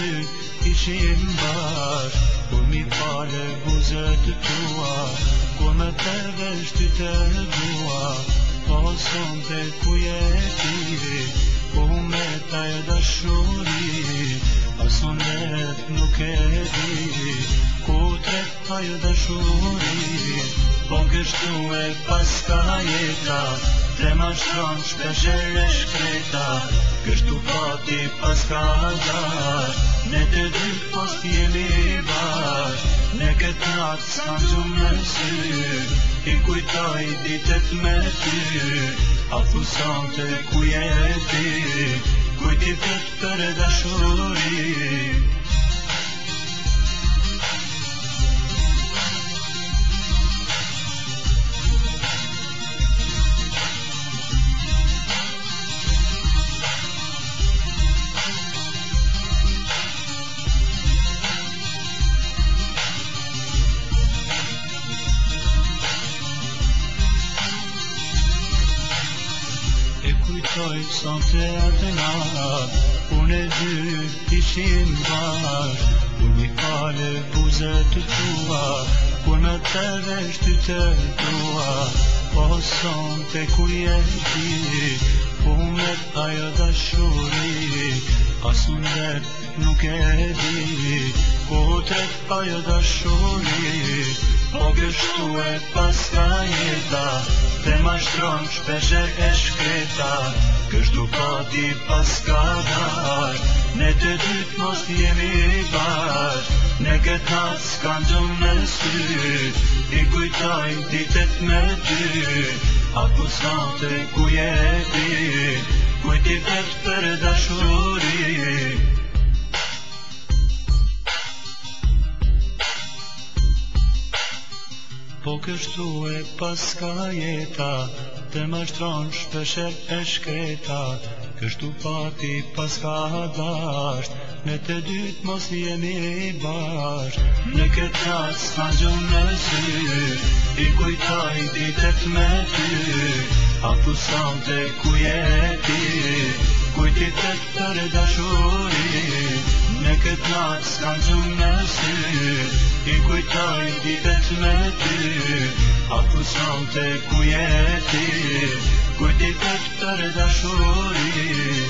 dy ishim bash, kur mi fale buzët tua, kur me të vesh ty të dua, po sonte ku je ti, po me taj dashuri, ason vet nuk e di, ku tret taj dashuri, po kështu e paska jeta, te ma shtron shpesher e shkreta, kështu pati paska dash, ne të dy post jemi bash, ne këtë natë s'kan gjumë në sy, i kujtoj ditet me ty, a thusante ku je ti, kujti vet për dashuri. Kujtoj sonte atë natë, unë e dy ishim bash, kur mi fale buzët tua, kur në të vesh ty të dua, po sonte ku je ti, ku met ajo dashuri, asun vet nuk e di, ku tret ajo dashuri, po kështu e paska jeta, te ma shtron shpesher e shkreta, kështu pati paska dash, ne të dyt mos jemi bash, ne këtë natë s'kan gjumë në sy, i kujtoj ditet me ty, apo sante ku je ti, kujti vet për dashuri. Po kështu e paska jeta, te ma shtron shpesher e shkreta, kështu pati paska dasht, ne të dyt mos jemi bash, ne këtë natë s'kan gjumë në sy, i kujtoj ditet me ty, apo sante ku je ti, kujti vet për dashuri, ne këtë natë s'kan gjumë në sy, i kujtoj ditet me ty, apo sonte ku je ti, kujti vet për dashuri.